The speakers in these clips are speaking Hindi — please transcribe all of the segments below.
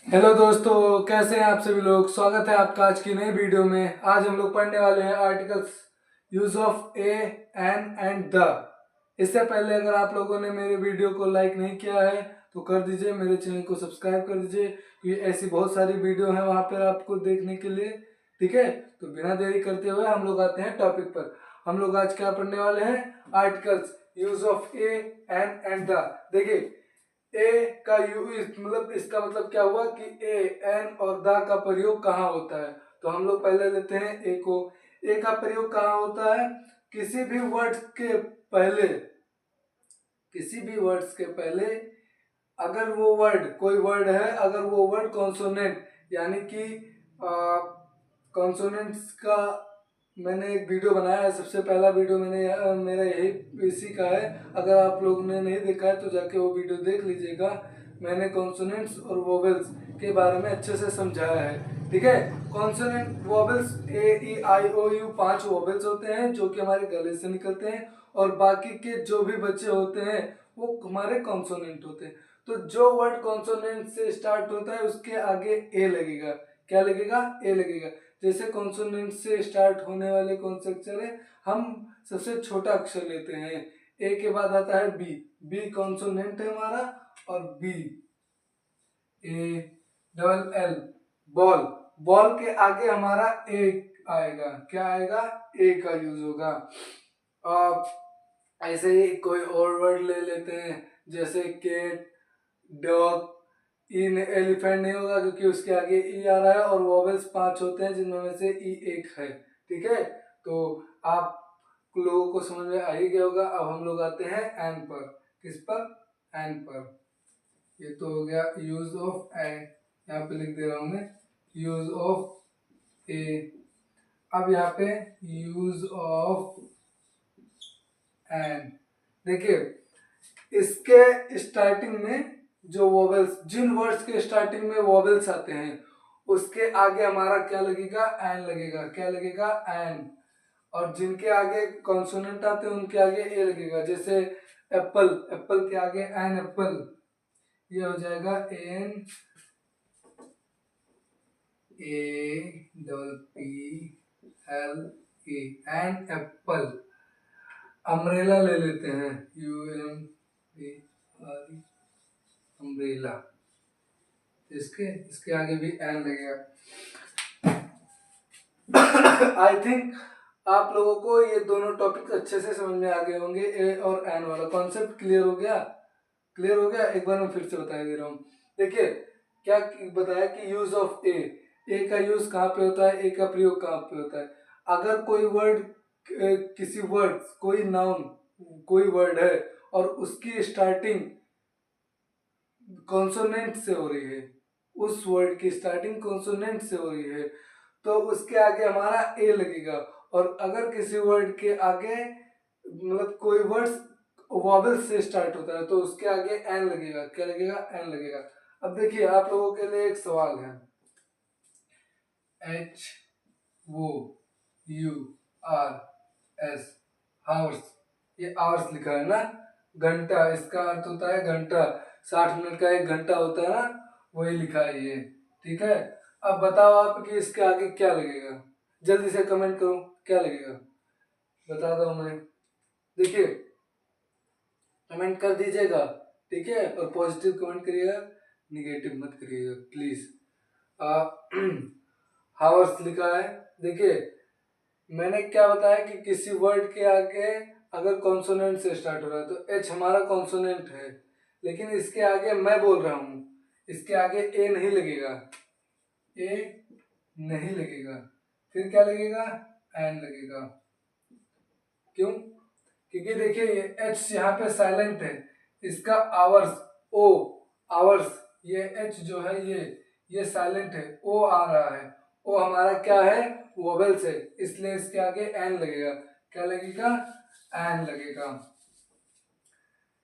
हेलो दोस्तों, कैसे हैं आप सभी लोग। स्वागत है आपका आज की नई वीडियो में। आज हम लोग पढ़ने वाले हैं articles use of a, an and the. इससे पहले अगर आप लोगों ने मेरे वीडियो को लाइक नहीं किया है तो कर दीजिए, मेरे चैनल को सब्सक्राइब कर दीजिए क्योंकि ऐसी बहुत सारी वीडियो हैं वहाँ पर आपको देखने के लिए। ठीक है, तो बिना देरी करते हुए हम लोग आते हैं टॉपिक पर। हम लोग आज क्या पढ़ने वाले हैं? Articles use of a, an and the. देखिए, ए का यूज मतलब इसका मतलब क्या हुआ कि ए, एन और द का प्रयोग कहाँ होता है। तो हम लोग पहले लेते हैं ए को। ए का प्रयोग कहाँ होता है? किसी भी वर्ड्स के पहले, किसी भी वर्ड्स के पहले अगर वो वर्ड, कोई वर्ड है, अगर वो वर्ड कॉन्सोनेंट यानी कि कॉन्सोनेंट्स का मैंने एक वीडियो बनाया है। सबसे पहला वीडियो मेरा यही इसी का है। अगर आप लोगों ने नहीं देखा है तो जाके वो वीडियो देख लीजिएगा। मैंने कॉन्सोनेंट्स और वोवेल्स के बारे में अच्छे से समझाया है। ठीक है, consonant vowels A E I O U 5 vowels होते हैं जो कि हमारे गले से निकलते हैं, और बाकी के जो भी बच्चे होते हैं वो हमारे कॉन्सोनेंट होते हैं। तो जो वर्ड कॉन्सोनेंट से स्टार्ट होता है उसके आगे ए लगेगा। क्या लगेगा? ए लगेगा। जैसे कॉन्सोनेंट से स्टार्ट होने वाले कौन से अक्षर है? हम सबसे छोटा अक्षर लेते हैं। ए के बाद आता है बी। बी कॉन्सोनेंट है हमारा, और B, A double L, ball. Ball के आगे हमारा ए आएगा। क्या आएगा? ए का यूज होगा। ऐसे ही कोई और वर्ड ले लेते हैं, जैसे केट, डॉग। ई ने एलिफेंट नहीं होगा क्योंकि उसके आगे ई आ रहा है, और वोवेल्स 5 होते हैं जिनमें से ई एक है। ठीक है, तो आप लोगों को समझ में आ ही गया होगा। अब हम लोग आते हैं एन पर। किस पर? एन पर। ये तो हो गया यूज ऑफ ए, यहाँ पे लिख दे रहा हूं मैं, यूज ऑफ ए। अब यहाँ पे यूज ऑफ एन। देखिए, इसके स्टार्टिंग में जो वोवेल्स, जिन वर्ड्स के स्टार्टिंग में वोवेल्स आते हैं उसके आगे हमारा क्या लगेगा? एन लगेगा। क्या लगेगा? एन। और जिनके आगे कॉन्सोनेंट आते हैं उनके आगे ए लगेगा। जैसे एप्पल, एप्पल के आगे एन एप्पल, ये हो जाएगा an A double P L A, an apple. Umbrella ले लेते हैं, U M A R, umbrella. इसके इसके आगे भी एन लगेगा। आई थिंक आप लोगों को ये दोनों टॉपिक अच्छे से समझ में आ गए होंगे। ए और एन वाला कॉन्सेप्ट क्लियर हो गया? क्लियर हो गया? एक बार मैं फिर से बता दे रहा हूँ। देखिए, क्या बताया कि यूज ऑफ ए। ए का यूज कहाँ पे होता है? ए का प्रयोग कहाँ पे होता है? अगर कोई वर्ड, किसी वर्ड, कोई नाउन, कोई वर्ड है और उसकी स्टार्टिंग कॉन्सोनेंट से हो रही है, उस वर्ड की स्टार्टिंग कॉन्सोनेंट से हो रही है, तो उसके आगे हमारा ए लगेगा। और अगर किसी वर्ड के आगे मतलब कोई वर्ड वॉवेल से स्टार्ट होता है तो उसके आगे एन लगेगा। क्या लगेगा? एन लगेगा। अब देखिए, आप लोगों के लिए एक सवाल है। एच वो यू आर एस, हावर्स। ये आवर्स लिखा है ना, घंटा। इसका अर्थ होता है घंटा। 60 मिनट का 1 घंटा होता है ना, वही लिखा है ये। ठीक है, अब बताओ आप कि इसके आगे क्या लगेगा। जल्दी से कमेंट करो, क्या लगेगा? बता दो मैं। देखिए, कमेंट कर दीजिएगा। ठीक है, और पॉजिटिव कमेंट करिएगा, निगेटिव मत करिएगा प्लीज। हावर्स लिखा है। देखिए, मैंने क्या बताया कि किसी वर्ड के आगे अगर कॉन्सोनेंट से स्टार्ट हो रहा है तो एच हमारा कॉन्सोनेंट है, लेकिन इसके आगे मैं बोल रहा हूँ, इसके आगे ए नहीं लगेगा। ए नहीं लगेगा। फिर क्या लगेगा? एन लगेगा। क्यों? क्योंकि देखिए, ये एच यहाँ पे साइलेंट है। इसका आवर्स, ओ आवर्स, ये एच जो है ये साइलेंट है। ओ आ रहा है। ओ हमारा क्या है? वोवेल्स है, इसलिए इसके आगे एन लगेगा। क्या लगेगा? एन लगेगा।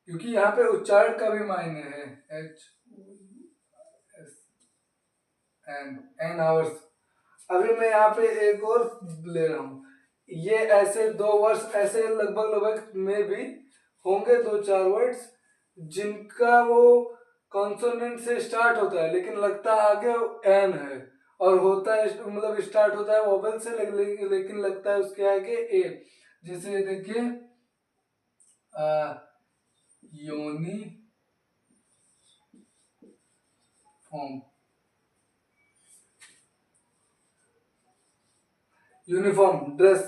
क्योंकि यहाँ पे उच्चारण का भी मायने है। H N, an hours. अभी मैं यहाँ पे एक और ले रहा हूँ। ये ऐसे 2 वर्ड्स, ऐसे लगभग लगभग में भी होंगे 2-4 वर्ड्स जिनका वो कॉन्सोनेंट से स्टार्ट होता है लेकिन लगता आगे एन है, और होता है मतलब स्टार्ट होता है वोवेल से लेकिन लगता है उसके आगे ए। जैसे देखिए यूनिफॉर्म, यूनिफॉर्म ड्रेस,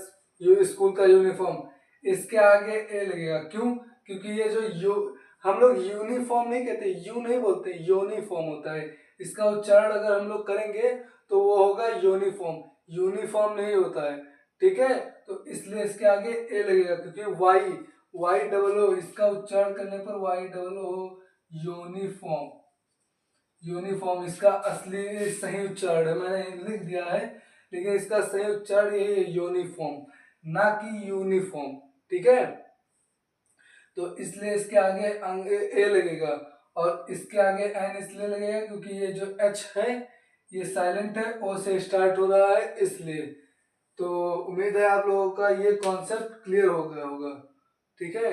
स्कूल का यूनिफॉर्म, इसके आगे ए लगेगा। क्यों? क्योंकि ये जो हम लोग यूनिफॉर्म नहीं कहते, यू नहीं बोलते, यूनिफॉर्म होता है। इसका उच्चारण अगर हम लोग करेंगे तो वो होगा यूनिफॉर्म, यूनिफॉर्म नहीं होता है। ठीक है, तो इसलिए इसके आगे ए लगेगा, क्योंकि वाई डबल ओ, इसका उच्चारण करने पर Y double O, uniform, uniform इसका असली सही उच्चारण है, मैंने लिख दिया है, लेकिन इसका सही उच्चारण यही है, यूनिफॉर्म, ना कि यूनिफॉर्म। ठीक है, तो इसलिए इसके आगे ए लगेगा, और इसके आगे एन इसलिए लगेगा क्योंकि ये जो एच है ये साइलेंट है, ओ से स्टार्ट हो रहा है इसलिए। तो उम्मीद है आप लोगों का ये कॉन्सेप्ट क्लियर हो गया होगा। ठीक है,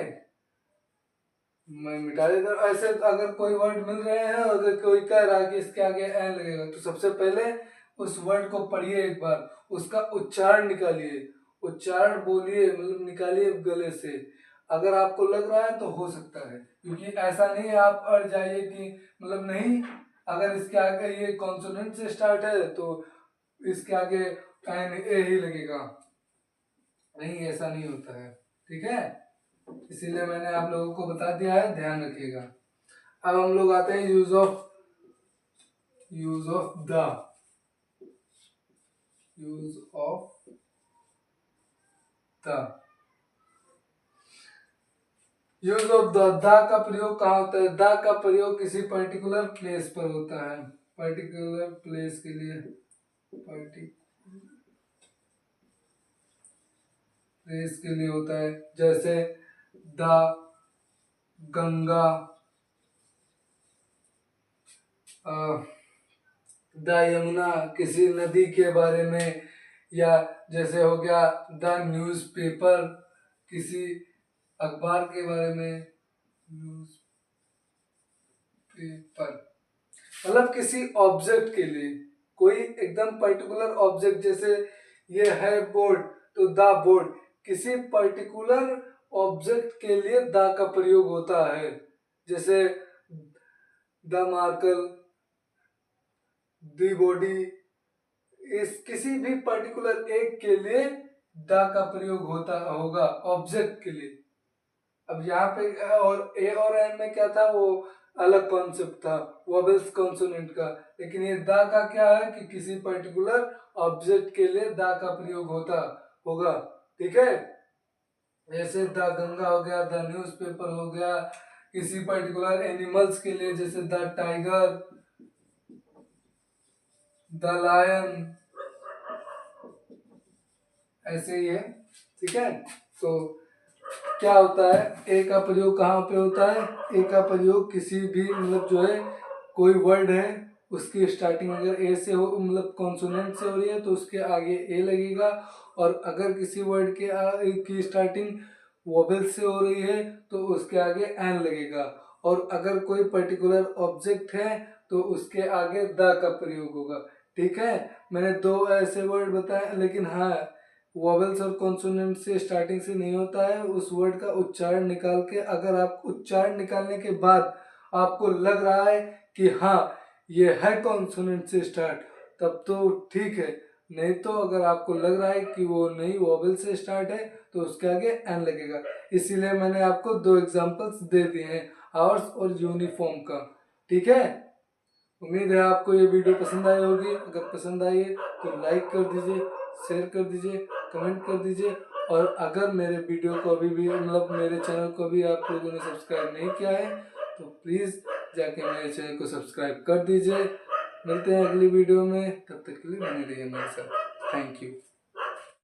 मैं मिटा देता हूँ। ऐसे अगर कोई वर्ड मिल रहे हैं, अगर कोई कह रहा है कि इसके आगे एन लगेगा, तो सबसे पहले उस वर्ड को पढ़िए एक बार, उसका उच्चारण निकालिए, उच्चारण बोलिए, मतलब निकालिए गले से। अगर आपको लग रहा है तो हो सकता है, क्योंकि ऐसा नहीं है आप अड़ जाइए कि मतलब नहीं, अगर इसके आगे ये कॉन्सोनेंट से स्टार्ट है तो इसके आगे एन ए ही लगेगा, नहीं, ऐसा नहीं होता है। ठीक है, इसीलिए मैंने आप लोगों को बता दिया है, ध्यान रखिएगा। अब हम लोग आते हैं use of the, use of the, use of the का प्रयोग कहाँ होता है? द का प्रयोग किसी पर्टिकुलर प्लेस पर होता है, पर्टिकुलर प्लेस के लिए, प्लेस के लिए होता है। जैसे द गंगा, द यमुना किसी नदी के बारे में, या जैसे हो गया द न्यूज़पेपर किसी अखबार के बारे में, न्यूज़पेपर मतलब किसी ऑब्जेक्ट के लिए, कोई एकदम पर्टिकुलर ऑब्जेक्ट, जैसे ये है बोर्ड, तो द बोर्ड किसी पर्टिकुलर ऑब्जेक्ट के लिए द का प्रयोग होता है। जैसे द मार्कर, द बॉडी, इस किसी भी पर्टिकुलर एक के लिए द का प्रयोग होता होगा ऑब्जेक्ट के लिए। अब यहाँ पे और ए और एन में क्या था, वो अलग कॉन्सेप्ट था वोवेल्स कॉन्सोनेंट का, लेकिन ये द का क्या है कि किसी पर्टिकुलर ऑब्जेक्ट के लिए द का प्रयोग होता होगा। ठीक है, जैसे द गंगा हो गया, द न्यूज़पेपर हो गया, किसी पर्टिकुलर एनिमल्स के लिए, जैसे द टाइगर, द लायन, ऐसे ही है। ठीक है, तो क्या होता है, ए का प्रयोग कहाँ पे होता है? ए का प्रयोग किसी भी मतलब जो है कोई वर्ड है उसकी स्टार्टिंग अगर ए से हो, मतलब कॉन्सोनेंट से हो रही है, तो उसके आगे ए लगेगा, और अगर किसी वर्ड की स्टार्टिंग वोवेल से हो रही है तो उसके आगे एन लगेगा, और अगर कोई पर्टिकुलर ऑब्जेक्ट है तो उसके आगे द का प्रयोग होगा। ठीक है, मैंने दो ऐसे वर्ड बताए, लेकिन हाँ, वोवेल्स और कॉन्सोनेंट से स्टार्टिंग से नहीं होता है, उस वर्ड का उच्चारण निकाल के, अगर आप उच्चारण निकालने के बाद आपको लग रहा है कि हाँ ये है कॉन्सोनेंट से स्टार्ट, तब तो ठीक है, नहीं तो अगर आपको लग रहा है कि वो नहीं वोवेल से स्टार्ट है तो उसके आगे एन लगेगा। इसीलिए मैंने आपको दो एग्जांपल्स दे दिए हैं, आवर्स और यूनिफॉर्म का। ठीक है, उम्मीद है आपको ये वीडियो पसंद आई होगी। अगर पसंद आई है तो लाइक कर दीजिए, शेयर कर दीजिए, कमेंट कर दीजिए, और अगर मेरे वीडियो को अभी भी मतलब मेरे चैनल को भी आप लोगों ने सब्सक्राइब नहीं किया है तो प्लीज़ जाके मेरे चैनल को सब्सक्राइब कर दीजिए। मिलते हैं अगली वीडियो में, तब तक के लिए बने रहिए मेरे साथ। Thank you.